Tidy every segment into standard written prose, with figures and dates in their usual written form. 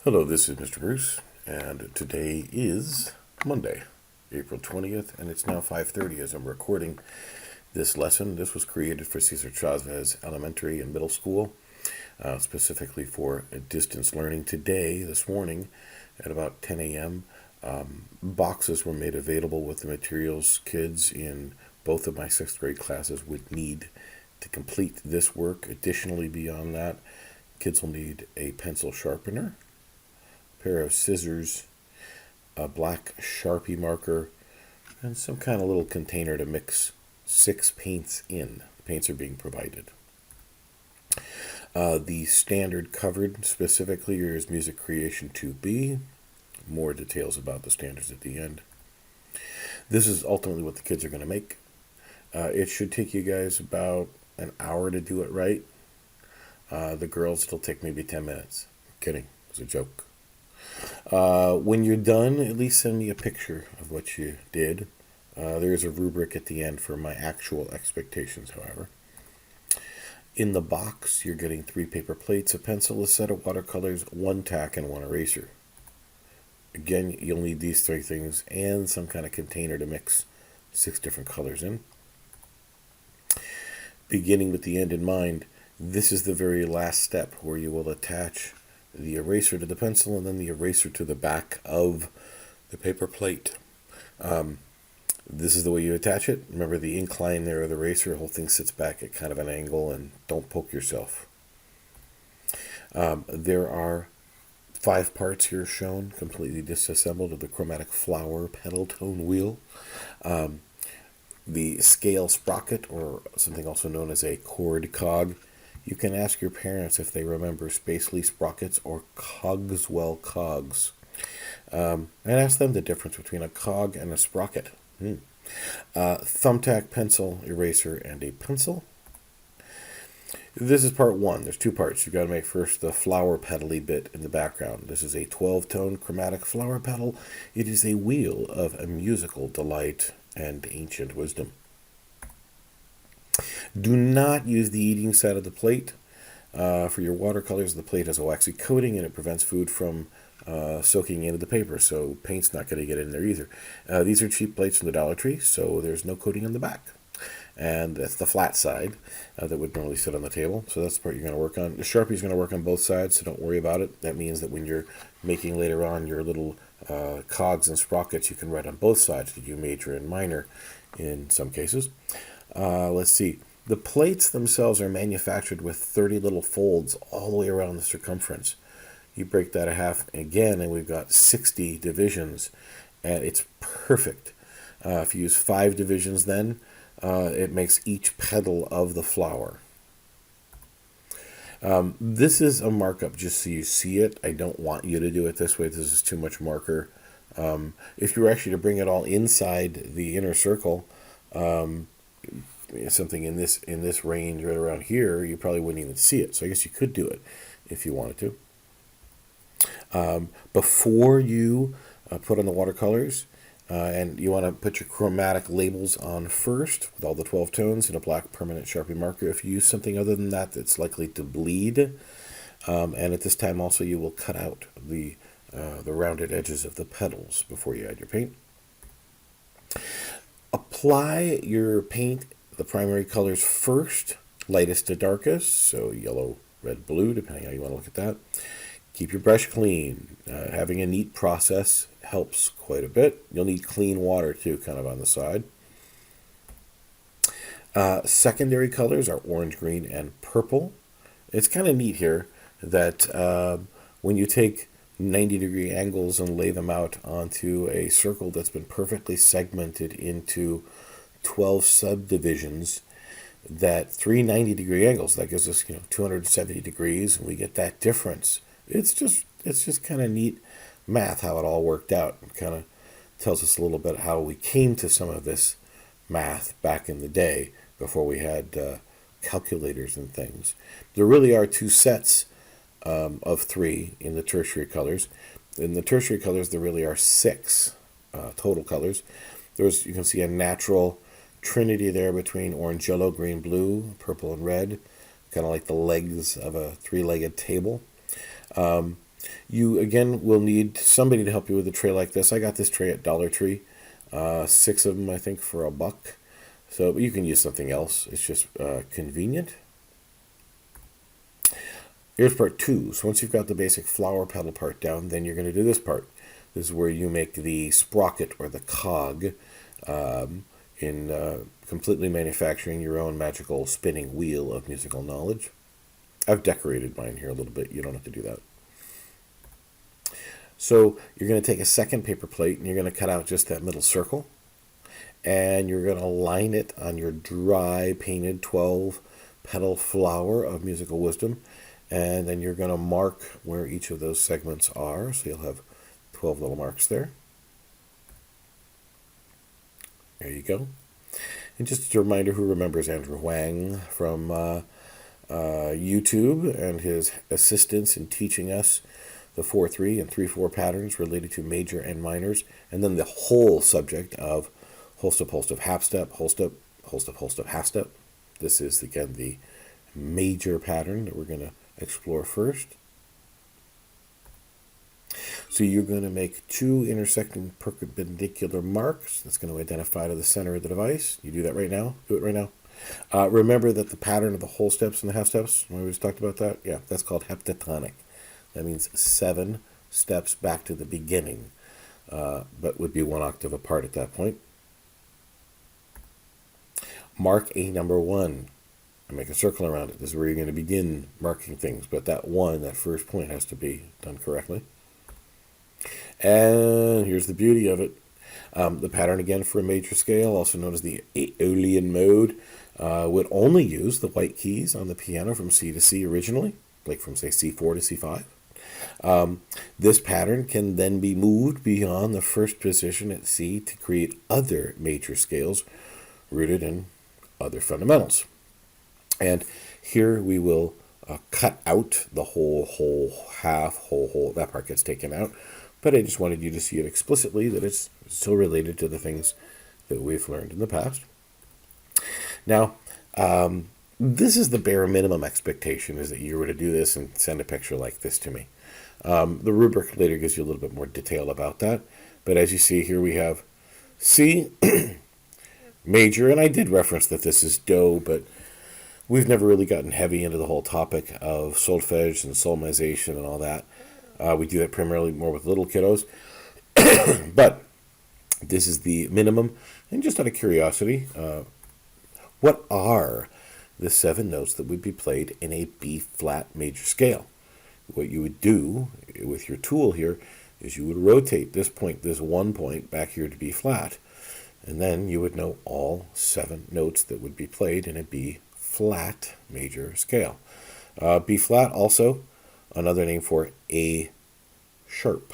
Hello, this is Mr. Bruce, and today is Monday, April 20th, and it's now 5:30 as I'm recording this lesson. This was created for Cesar Chavez Elementary and Middle School, specifically for distance learning. Today, this morning, at about 10 a.m., boxes were made available with the materials kids in both of my sixth grade classes would need to complete this work. Additionally, beyond that, kids will need a pencil sharpener, pair of scissors, a black Sharpie marker, and some kind of little container to mix 6 paints in. Paints are being provided. The standard covered specifically is Music Creation 2B. More details about the standards at the end. This is ultimately what the kids are going to make. It should take you guys about an hour to do it right. The girls, it'll take maybe 10 minutes. Kidding. It's a joke. When you're done, at least send me a picture of what you did. There is a rubric at the end for my actual expectations, however. In the box, you're getting 3 paper plates, a pencil, a set of watercolors, 1 tack, and 1 eraser. Again, you'll need these 3 things and some kind of container to mix 6 different colors in. Beginning with the end in mind, this is the very last step where you will attach the eraser to the pencil and then the eraser to the back of the paper plate. This is the way you attach it. Remember the incline there of the eraser, the whole thing sits back at kind of an angle, and don't poke yourself. There are 5 parts here shown, completely disassembled, of the chromatic flower pedal tone wheel. The scale sprocket, or something also known as a chord cog. You can ask your parents if they remember Spacely sprockets or Cogswell cogs. And ask them the difference between a cog and a sprocket. Thumbtack, pencil, eraser, and a pencil. This is part 1. There's 2 parts. You've got to make first the flower pedally bit in the background. This is a 12-tone chromatic flower pedal. It is a wheel of a musical delight and ancient wisdom. Do not use the eating side of the plate. For your watercolors, the plate has a waxy coating and it prevents food from soaking into the paper, so paint's not going to get in there either. These are cheap plates from the Dollar Tree, so there's no coating on the back. And that's the flat side that would normally sit on the table, so that's the part you're going to work on. The Sharpie's going to work on both sides, so don't worry about it. That means that when you're making later on your little cogs and sprockets, you can write on both sides to do major and minor in some cases. Let's see. The plates themselves are manufactured with 30 little folds all the way around the circumference. You break that in half again, and we've got 60 divisions, and it's perfect. If you use 5 divisions then, it makes each petal of the flower. This is a markup just so you see it. I don't want you to do it this way. This is too much marker. If you were actually to bring it all inside the inner circle, something in this range right around here, you probably wouldn't even see it. So I guess you could do it if you wanted to. Before you put on the watercolors, and you want to put your chromatic labels on first with all the 12 tones and a black permanent Sharpie marker. If you use something other than that, that's likely to bleed. And at this time also you will cut out the rounded edges of the petals before you add your paint. Apply your paint, the primary colors first, lightest to darkest, so yellow, red, blue, depending how you want to look at that. Keep your brush clean. Having a neat process helps quite a bit. You'll need clean water too, kind of on the side. Secondary colors are orange, green, and purple. It's kind of neat here that when you take 90-degree angles and lay them out onto a circle that's been perfectly segmented into 12 subdivisions, that 3 90-degree angles, that gives us 270 degrees, and we get that difference. It's just kind of neat math how it all worked out. It kind of tells us a little bit how we came to some of this math back in the day before we had calculators and things. There really are 2 sets of 3 in the tertiary colors. In the tertiary colors, there really are 6 total colors. You can see a natural trinity there between orange, yellow, green, blue, purple, and red, kind of like the legs of a 3-legged table. You, again, will need somebody to help you with a tray like this. I got this tray at Dollar Tree. 6 of them, I think, for $1. So you can use something else. It's just convenient. Here's part 2. So once you've got the basic flower pedal part down, then you're going to do this part. This is where you make the sprocket or the cog in completely manufacturing your own magical spinning wheel of musical knowledge. I've decorated mine here a little bit. You don't have to do that. So you're going to take a second paper plate and you're going to cut out just that middle circle. And you're going to line it on your dry painted 12 petal flower of musical wisdom. And then you're going to mark where each of those segments are. So you'll have 12 little marks there. There you go. And just a reminder, who remembers Andrew Wang from YouTube and his assistance in teaching us the 4/3 and 3/4 patterns related to major and minors, and then the whole subject of whole step, half step, whole step, half step. This is, again, the major pattern that we're going to explore first. So you're going to make 2 intersecting perpendicular marks. That's going to identify to the center of the device. You do that right now. Do it right now. Remember that the pattern of the whole steps and the half steps, we just talked about that? Yeah, that's called heptatonic. That means 7 steps back to the beginning, but would be 1 octave apart at that point. Mark a number 1 and make a circle around it. This is where you're going to begin marking things, but that first point has to be done correctly. And here's the beauty of it. The pattern, again, for a major scale, also known as the Aeolian mode, would only use the white keys on the piano from C to C originally, like from, say, C4 to C5. This pattern can then be moved beyond the first position at C to create other major scales rooted in other fundamentals. And here we will cut out the whole, half, whole. That part gets taken out. But I just wanted you to see it explicitly, that it's still related to the things that we've learned in the past. Now, this is the bare minimum expectation, is that you were to do this and send a picture like this to me. The rubric later gives you a little bit more detail about that. But as you see here, we have C, major, and I did reference that this is Do, but we've never really gotten heavy into the whole topic of solfege and solmization and all that. We do that primarily more with little kiddos. But this is the minimum. And just out of curiosity, what are the 7 notes that would be played in a B-flat major scale? What you would do with your tool here is you would rotate this point, this 1 point, back here to B-flat. And then you would know all 7 notes that would be played in a B-flat major scale. B-flat also another name for A sharp,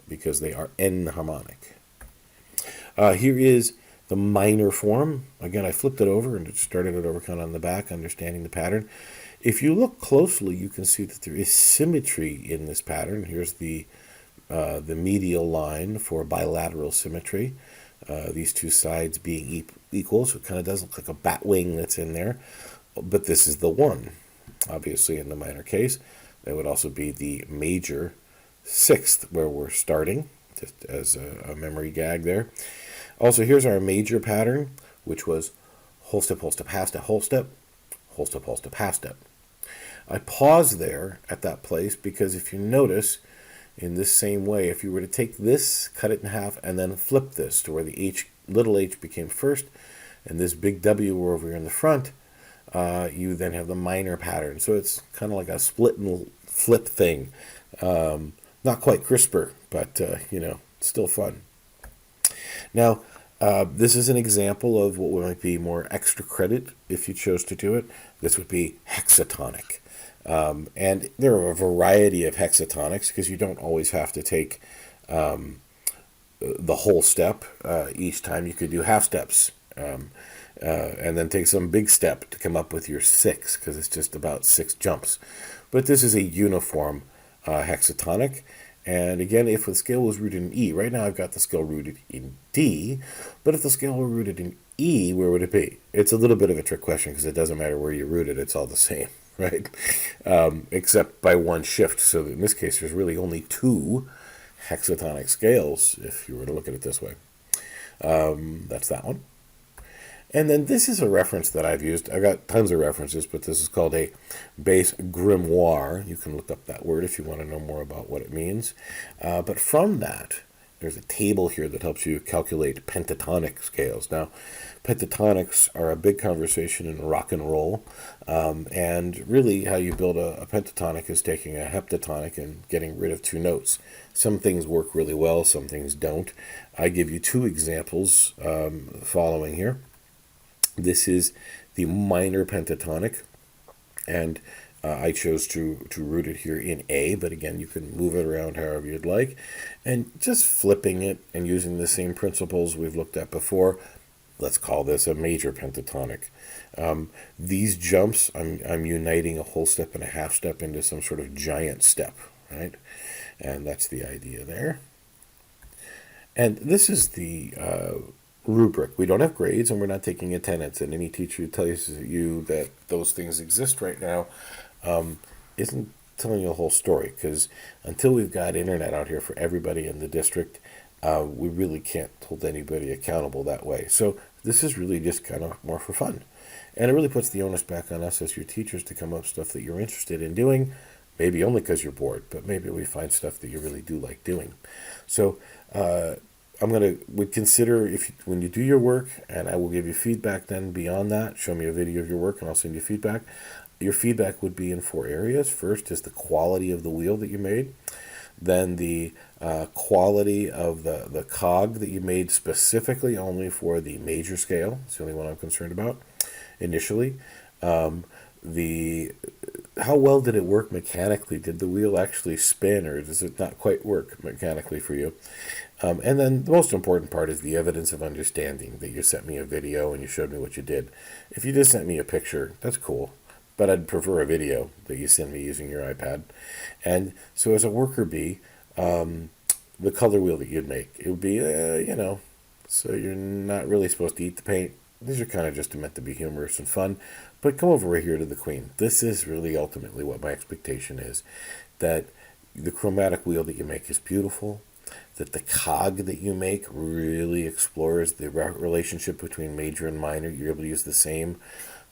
because they are enharmonic. Here is the minor form. Again, I flipped it over and started it over kind of on the back, understanding the pattern. If you look closely, you can see that there is symmetry in this pattern. Here's the medial line for bilateral symmetry. These 2 sides being equal, so it kind of does look like a bat wing that's in there. But this is the 1, obviously, in the minor case. That would also be the major 6th, where we're starting, just as a memory gag there. Also, here's our major pattern, which was whole step, half step, whole step, half step. I paused there at that place because if you notice, in this same way, if you were to take this, cut it in half, and then flip this to where the H, little h became first, and this big W were over here in the front, you then have the minor pattern. So it's kind of like a split and flip thing. Not quite crisper, but, still fun. Now, this is an example of what might be more extra credit if you chose to do it. This would be hexatonic. And there are a variety of hexatonics, because you don't always have to take the whole step each time. You could do half steps, and then take some big step to come up with your 6, because it's just about 6 jumps. But this is a uniform hexatonic. And again, if the scale was rooted in E, right now I've got the scale rooted in D, but if the scale were rooted in E, where would it be? It's a little bit of a trick question, because it doesn't matter where you root it, it's all the same, right? Except by one shift. So in this case, there's really only two hexatonic scales, if you were to look at it this way. That's that one. And then this is a reference that I've used. I've got tons of references, but this is called a bass grimoire. You can look up that word if you want to know more about what it means. But from that, there's a table here that helps you calculate pentatonic scales. Now, pentatonics are a big conversation in rock and roll. And really, how you build a pentatonic is taking a heptatonic and getting rid of two notes. Some things work really well, some things don't. I give you two examples following here. This is the minor pentatonic, and I chose to root it here in A, but again, you can move it around however you'd like. And just flipping it and using the same principles we've looked at before, let's call this a major pentatonic. These jumps, I'm uniting a whole step and a half step into some sort of giant step, right? And that's the idea there. And this is the rubric. We don't have grades, and we're not taking attendance. And any teacher who tells you that those things exist right now isn't telling you a whole story, because until we've got internet out here for everybody in the district, we really can't hold anybody accountable that way. So this is really just kind of more for fun. And it really puts the onus back on us as your teachers to come up with stuff that you're interested in doing, maybe only because you're bored, but maybe we find stuff that you really do like doing. So would consider when you do your work, and I will give you feedback then beyond that, show me a video of your work and I'll send you feedback. Your feedback would be in four areas. First is the quality of the wheel that you made. Then the quality of the cog that you made specifically only for the major scale. It's the only one I'm concerned about initially. How well did it work mechanically? Did the wheel actually spin, or does it not quite work mechanically for you? And then the most important part is the evidence of understanding, that you sent me a video and you showed me what you did. If you just sent me a picture, that's cool, but I'd prefer a video that you send me using your iPad. And so as a worker bee, the color wheel that you'd make, it would be, so you're not really supposed to eat the paint. These are kind of just meant to be humorous and fun. But come over right here to the Queen. This is really ultimately what my expectation is, that the chromatic wheel that you make is beautiful, that the cog that you make really explores the relationship between major and minor. You're able to use the same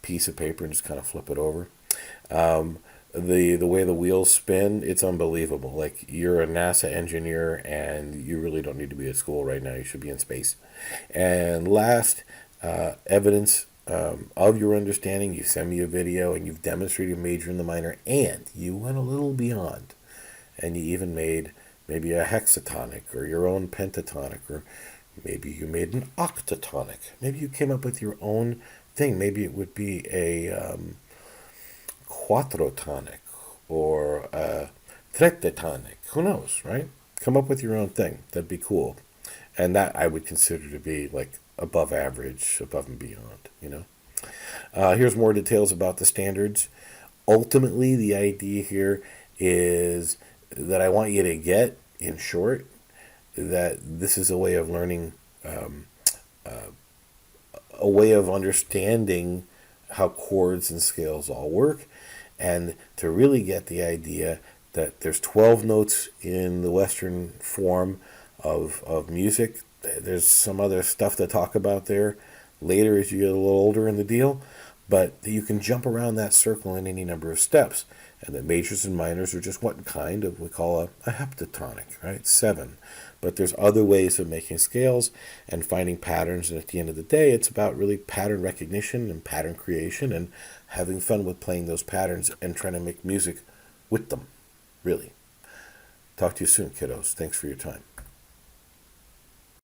piece of paper and just kind of flip it over. The way the wheels spin, it's unbelievable. Like, you're a NASA engineer and you really don't need to be at school right now. You should be in space. And last, evidence of your understanding. You send me a video and you've demonstrated major and the minor, and you went a little beyond, and you even made maybe a hexatonic or your own pentatonic, or maybe you made an octatonic. Maybe you came up with your own thing. Maybe it would be a quattrotonic or a trettatonic. Who knows, right? Come up with your own thing. That'd be cool. And that I would consider to be like above average, above and beyond, Here's more details about the standards. Ultimately, the idea here is that I want you to get, in short, that this is a way of learning, a way of understanding how chords and scales all work, and to really get the idea that there's 12 notes in the Western form of music. There's some other stuff to talk about there later as you get a little older in the deal, but you can jump around that circle in any number of steps, and the majors and minors are just one kind of, we call a heptatonic, right? 7. But there's other ways of making scales and finding patterns, and at the end of the day, it's about really pattern recognition and pattern creation and having fun with playing those patterns and trying to make music with them, really. Talk to you soon, kiddos. Thanks for your time.